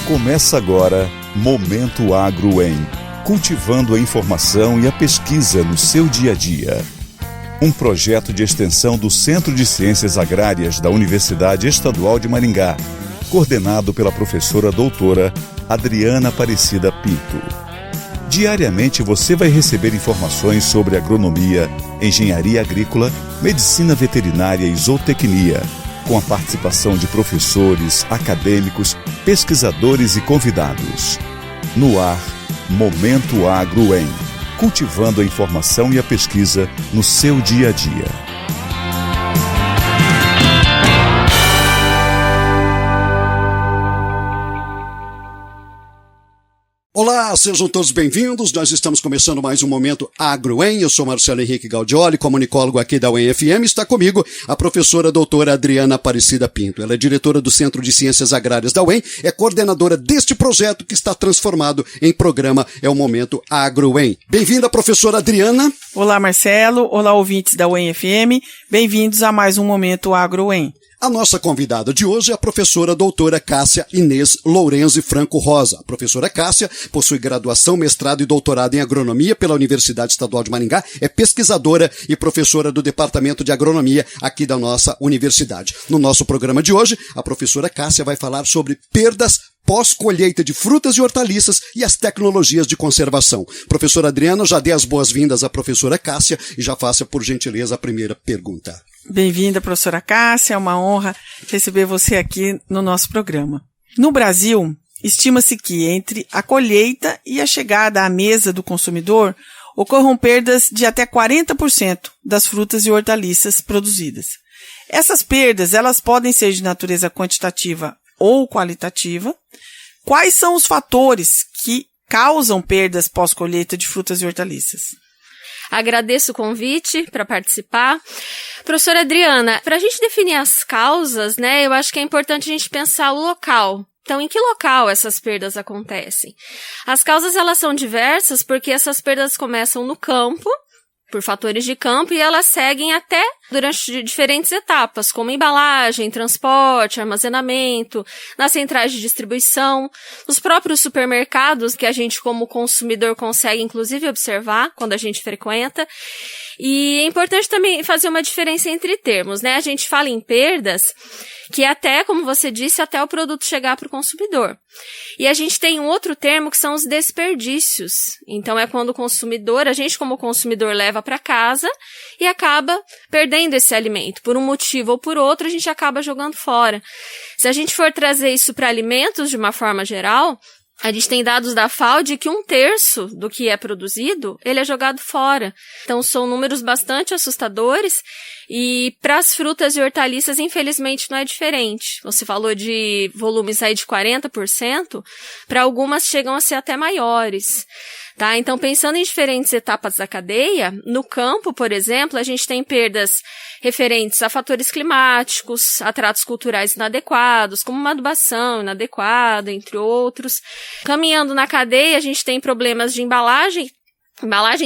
Começa agora Momento Agro em Cultivando a Informação e a Pesquisa no seu dia a dia. Um projeto de extensão do Centro de Ciências Agrárias da Universidade Estadual de Maringá, coordenado pela professora doutora Adriana Aparecida Pinto. Diariamente você vai receber informações sobre agronomia, engenharia agrícola, medicina veterinária e zootecnia, com a participação de professores, acadêmicos, pesquisadores e convidados. No ar, Momento Agro em Cultivando a Informação e a Pesquisa no seu dia a dia. Olá, sejam todos bem-vindos. Nós estamos começando mais um Momento Agro em. Eu sou Marcelo Henrique Gaudioli, comunicólogo aqui da UEM-FM. Está comigo a professora doutora Adriana Aparecida Pinto. Ela é diretora do Centro de Ciências Agrárias da UEM, é coordenadora deste projeto que está transformado em programa É o Momento Agro em. Bem-vinda, professora Adriana. Olá, Marcelo. Olá, ouvintes da UEM-FM. Bem-vindos a mais um Momento Agro em. A nossa convidada de hoje é a professora doutora Cássia Inês Lourenzi Franco Rosa. A professora Cássia possui graduação, mestrado e doutorado em agronomia pela Universidade Estadual de Maringá, é pesquisadora e professora do Departamento de Agronomia aqui da nossa universidade. No nosso programa de hoje, a professora Cássia vai falar sobre perdas pós-colheita de frutas e hortaliças e as tecnologias de conservação. Professora Adriana, já dê as boas-vindas à professora Cássia e já faça, por gentileza, a primeira pergunta. Bem-vinda, professora Cássia. É uma honra receber você aqui no nosso programa. No Brasil, estima-se que entre a colheita e a chegada à mesa do consumidor ocorram perdas de até 40% das frutas e hortaliças produzidas. Essas perdas, elas podem ser de natureza quantitativa ou qualitativa. Quais são os fatores que causam perdas pós-colheita de frutas e hortaliças? Agradeço o convite para participar. Professora Adriana, para a gente definir as causas, eu acho que é importante a gente pensar o local. Então, em que local essas perdas acontecem? As causas, elas são diversas porque essas perdas começam no campo, por fatores de campo, e elas seguem até durante diferentes etapas, como embalagem, transporte, armazenamento, nas centrais de distribuição, nos próprios supermercados, que a gente como consumidor consegue inclusive observar quando a gente frequenta. E é importante também fazer uma diferença entre termos, A gente fala em perdas que até, como você disse, até o produto chegar para o consumidor. E a gente tem um outro termo que são os desperdícios. Então, é quando o consumidor, a gente como consumidor leva para casa e acaba perdendo esse alimento. Por um motivo ou por outro, a gente acaba jogando fora. Se a gente for trazer isso para alimentos de uma forma geral, a gente tem dados da FAO de que 1/3 do que é produzido, ele é jogado fora. Então, são números bastante assustadores e para as frutas e hortaliças, infelizmente, não é diferente. Você falou de volumes aí de 40%, para algumas chegam a ser até maiores. Tá? Então, pensando em diferentes etapas da cadeia, no campo, por exemplo, a gente tem perdas referentes a fatores climáticos, a tratos culturais inadequados, como uma adubação inadequada, entre outros. Caminhando na cadeia, a gente tem problemas de embalagens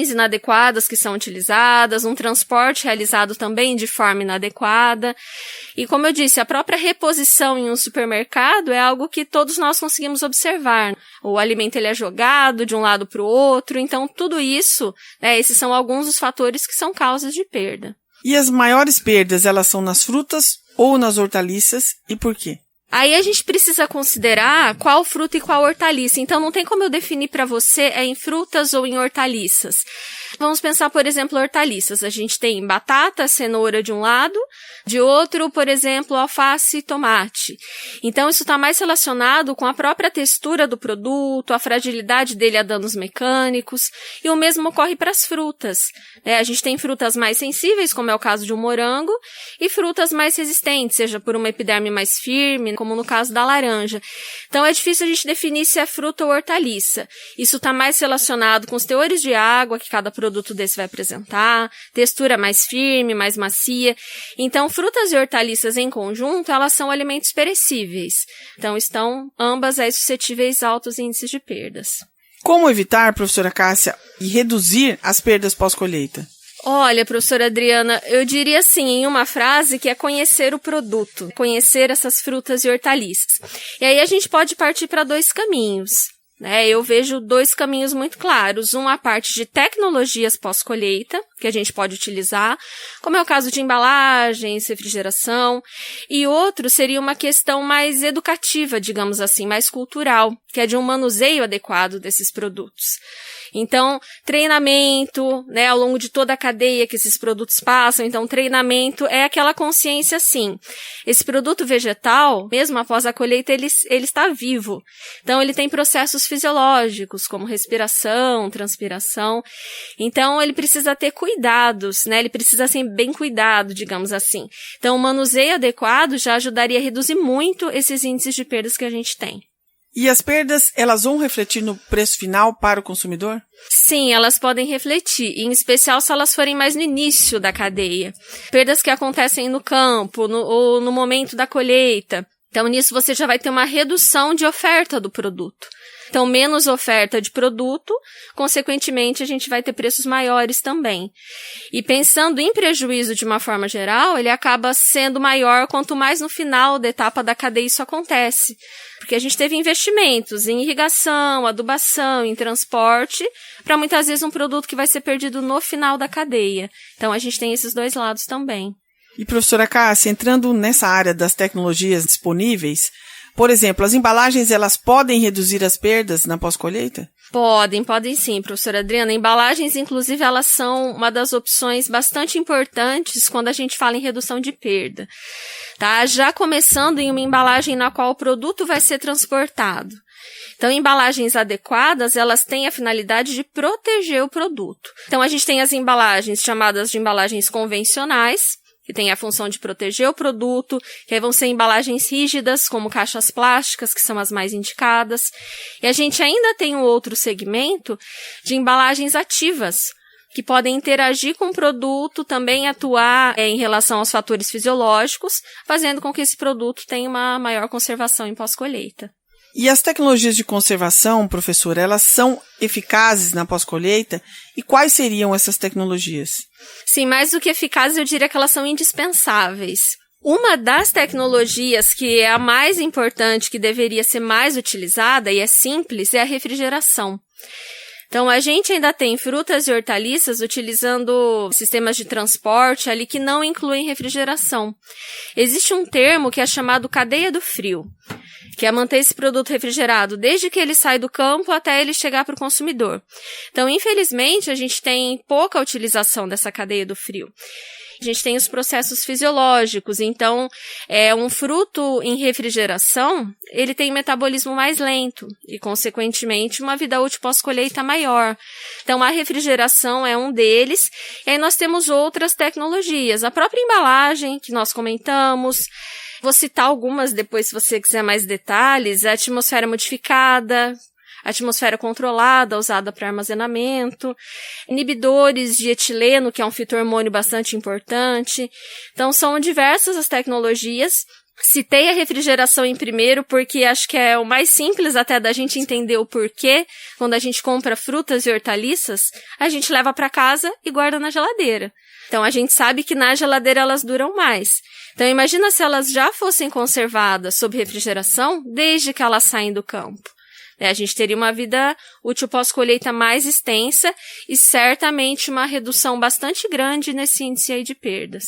inadequadas que são utilizadas, um transporte realizado também de forma inadequada. E como eu disse, a própria reposição em um supermercado é algo que todos nós conseguimos observar. O alimento ele é jogado de um lado para o outro, então tudo isso, esses são alguns dos fatores que são causas de perda. E as maiores perdas, elas são nas frutas ou nas hortaliças e por quê? Aí a gente precisa considerar qual fruta e qual hortaliça. Então, não tem como eu definir para você em frutas ou em hortaliças. Vamos pensar, por exemplo, hortaliças. A gente tem batata, cenoura de um lado, de outro, por exemplo, alface e tomate. Então, isso está mais relacionado com a própria textura do produto, a fragilidade dele a danos mecânicos, e o mesmo ocorre para as frutas. A gente tem frutas mais sensíveis, como é o caso de um morango, e frutas mais resistentes, seja por uma epiderme mais firme, como no caso da laranja. Então, é difícil a gente definir se é fruta ou hortaliça. Isso está mais relacionado com os teores de água que cada produto desse vai apresentar, textura mais firme, mais macia. Então, frutas e hortaliças em conjunto, elas são alimentos perecíveis. Então, estão ambas aí suscetíveis a altos índices de perdas. Como evitar, professora Cássia, e reduzir as perdas pós-colheita? Olha, professora Adriana, eu diria assim, em uma frase, que é conhecer o produto, conhecer essas frutas e hortaliças. E aí a gente pode partir para 2 caminhos. Eu vejo 2 caminhos muito claros. A parte de tecnologias pós-colheita, que a gente pode utilizar, como é o caso de embalagens, refrigeração, e outro seria uma questão mais educativa, digamos assim, mais cultural, que é de um manuseio adequado desses produtos. Então, treinamento, ao longo de toda a cadeia que esses produtos passam. Então, treinamento é aquela consciência, assim, esse produto vegetal, mesmo após a colheita, ele está vivo. Então, ele tem processos fisiológicos, como respiração, transpiração. Então, ele precisa ter cuidados, ele precisa ser bem cuidado, digamos assim. Então, o manuseio adequado já ajudaria a reduzir muito esses índices de perdas que a gente tem. E as perdas, elas vão refletir no preço final para o consumidor? Sim, elas podem refletir, em especial se elas forem mais no início da cadeia. Perdas que acontecem no campo ou no momento da colheita. Então, nisso você já vai ter uma redução de oferta do produto. Então, menos oferta de produto, consequentemente, a gente vai ter preços maiores também. E pensando em prejuízo de uma forma geral, ele acaba sendo maior quanto mais no final da etapa da cadeia isso acontece. Porque a gente teve investimentos em irrigação, adubação, em transporte, para muitas vezes um produto que vai ser perdido no final da cadeia. Então, a gente tem esses 2 lados também. E, professora Cássia, entrando nessa área das tecnologias disponíveis, por exemplo, as embalagens, elas podem reduzir as perdas na pós-colheita? Podem sim, professora Adriana. Embalagens, inclusive, elas são uma das opções bastante importantes quando a gente fala em redução de perda. Tá? Já começando em uma embalagem na qual o produto vai ser transportado. Então, embalagens adequadas, elas têm a finalidade de proteger o produto. Então, a gente tem as embalagens chamadas de embalagens convencionais, que tem a função de proteger o produto, que aí vão ser embalagens rígidas, como caixas plásticas, que são as mais indicadas. E a gente ainda tem um outro segmento de embalagens ativas, que podem interagir com o produto, também atuar em relação aos fatores fisiológicos, fazendo com que esse produto tenha uma maior conservação em pós-colheita. E as tecnologias de conservação, professora, elas são eficazes na pós-colheita? E quais seriam essas tecnologias? Sim, mais do que eficazes, eu diria que elas são indispensáveis. Uma das tecnologias que é a mais importante, que deveria ser mais utilizada e é simples, é a refrigeração. Então, a gente ainda tem frutas e hortaliças utilizando sistemas de transporte ali que não incluem refrigeração. Existe um termo que é chamado cadeia do frio, que é manter esse produto refrigerado desde que ele sai do campo até ele chegar para o consumidor. Então, infelizmente, a gente tem pouca utilização dessa cadeia do frio. A gente tem os processos fisiológicos, então um fruto em refrigeração, ele tem metabolismo mais lento e, consequentemente, uma vida útil pós-colheita maior. Então, a refrigeração é um deles, e aí nós temos outras tecnologias. A própria embalagem, que nós comentamos, vou citar algumas depois, se você quiser mais detalhes, a atmosfera modificada, a atmosfera controlada, usada para armazenamento, inibidores de etileno, que é um fito-hormônio bastante importante. Então, são diversas as tecnologias. Citei a refrigeração em primeiro, porque acho que é o mais simples até da gente entender o porquê. Quando a gente compra frutas e hortaliças, a gente leva para casa e guarda na geladeira. Então, a gente sabe que na geladeira elas duram mais. Então, imagina se elas já fossem conservadas sob refrigeração desde que elas saem do campo. A gente teria uma vida útil pós-colheita mais extensa e certamente uma redução bastante grande nesse índice aí de perdas.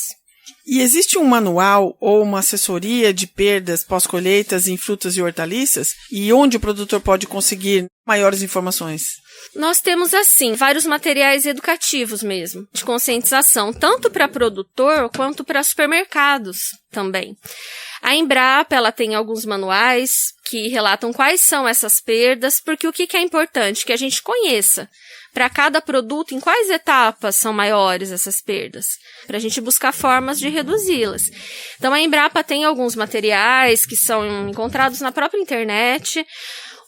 E existe um manual ou uma assessoria de perdas pós-colheitas em frutas e hortaliças? E onde o produtor pode conseguir maiores informações? Nós temos, assim, vários materiais educativos mesmo, de conscientização, tanto para produtor quanto para supermercados também. A Embrapa, ela tem alguns manuais que relatam quais são essas perdas, porque o que é importante? Que a gente conheça para cada produto em quais etapas são maiores essas perdas, para a gente buscar formas de reduzi-las. Então, a Embrapa tem alguns materiais que são encontrados na própria internet.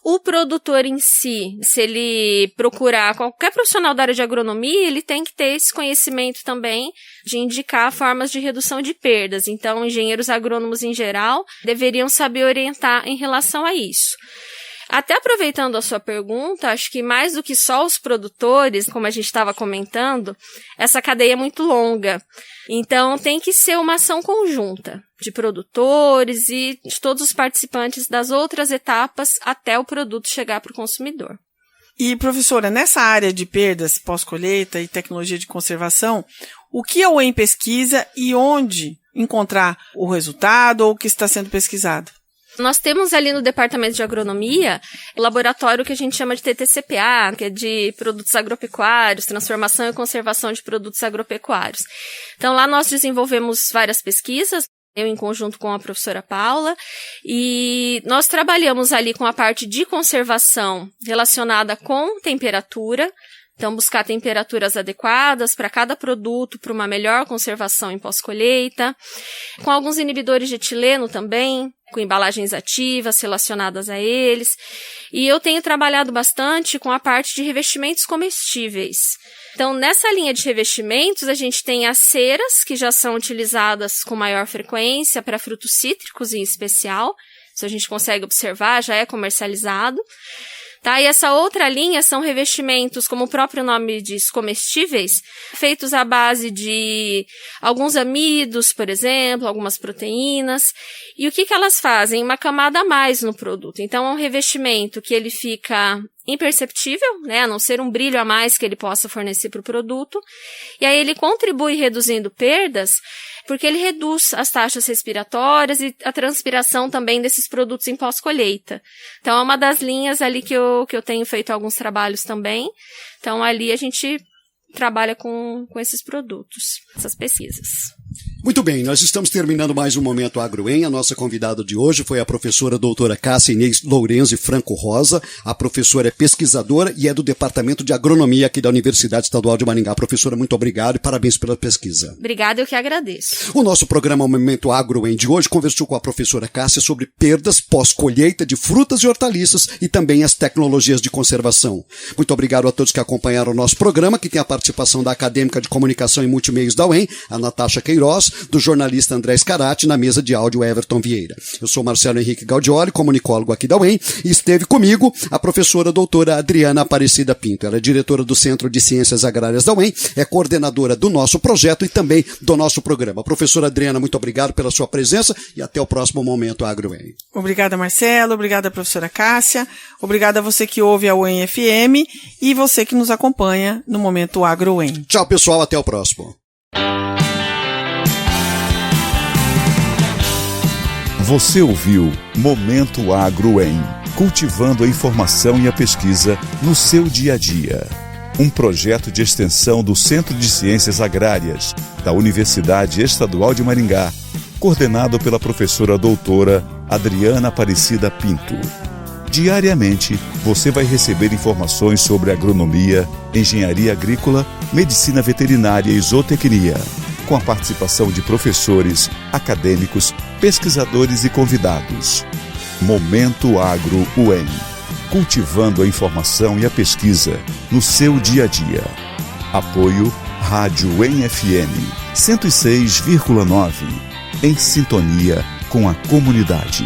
O produtor em si, se ele procurar qualquer profissional da área de agronomia, ele tem que ter esse conhecimento também de indicar formas de redução de perdas. Então, engenheiros agrônomos em geral deveriam saber orientar em relação a isso. Até aproveitando a sua pergunta, acho que mais do que só os produtores, como a gente estava comentando, essa cadeia é muito longa. Então, tem que ser uma ação conjunta de produtores e de todos os participantes das outras etapas até o produto chegar para o consumidor. E, professora, nessa área de perdas pós-colheita e tecnologia de conservação, o que a UEM pesquisa e onde encontrar o resultado ou o que está sendo pesquisado? Nós temos ali no Departamento de Agronomia o laboratório que a gente chama de TTCPA, que é de produtos agropecuários, transformação e conservação de produtos agropecuários. Então, lá nós desenvolvemos várias pesquisas, eu em conjunto com a professora Paula, e nós trabalhamos ali com a parte de conservação relacionada com temperatura. Então, buscar temperaturas adequadas para cada produto, para uma melhor conservação em pós-colheita, com alguns inibidores de etileno também, com embalagens ativas relacionadas a eles. E eu tenho trabalhado bastante com a parte de revestimentos comestíveis. Então, nessa linha de revestimentos, a gente tem as ceras, que já são utilizadas com maior frequência para frutos cítricos em especial. Isso a gente consegue observar, já é comercializado. Tá? E essa outra linha são revestimentos, como o próprio nome diz, comestíveis, feitos à base de alguns amidos, por exemplo, algumas proteínas. E o que elas fazem? Uma camada a mais no produto. Então, é um revestimento que ele fica imperceptível, né? A não ser um brilho a mais que ele possa fornecer para o produto. E aí ele contribui reduzindo perdas, porque ele reduz as taxas respiratórias e a transpiração também desses produtos em pós-colheita. Então, é uma das linhas ali que eu tenho feito alguns trabalhos também. Então, ali a gente trabalha com esses produtos, essas pesquisas. Muito bem, nós estamos terminando mais um Momento AgroEM. A nossa convidada de hoje foi a professora doutora Cássia Inês Lourenzi Franco Rosa. A professora é pesquisadora e é do Departamento de Agronomia aqui da Universidade Estadual de Maringá. Professora, muito obrigado e parabéns pela pesquisa. Obrigada, eu que agradeço. O nosso programa Momento AgroEM de hoje conversou com a professora Cássia sobre perdas pós-colheita de frutas e hortaliças e também as tecnologias de conservação. Muito obrigado a todos que acompanharam o nosso programa, que tem a participação da acadêmica de comunicação e multimeios da UEM, a Natasha Queiroz, do jornalista André Scarati, na mesa de áudio Everton Vieira. Eu sou Marcelo Henrique Gaudioli, comunicólogo aqui da UEM, e esteve comigo a professora doutora Adriana Aparecida Pinto. Ela é diretora do Centro de Ciências Agrárias da UEM, é coordenadora do nosso projeto e também do nosso programa. Professora Adriana, muito obrigado pela sua presença e até o próximo Momento AgroEM. Obrigada, Marcelo. Obrigada, professora Cássia. Obrigada a você que ouve a UEM FM e você que nos acompanha no Momento AgroEM. Tchau, pessoal. Até o próximo. Você ouviu Momento AgroEM, cultivando a informação e a pesquisa no seu dia a dia. Um projeto de extensão do Centro de Ciências Agrárias da Universidade Estadual de Maringá, coordenado pela professora doutora Adriana Aparecida Pinto. Diariamente, você vai receber informações sobre agronomia, engenharia agrícola, medicina veterinária e zootecnia, com a participação de professores, acadêmicos, pesquisadores e convidados. Momento Agro UEM, cultivando a informação e a pesquisa no seu dia a dia. Apoio Rádio UEM FM 106,9, em sintonia com a comunidade.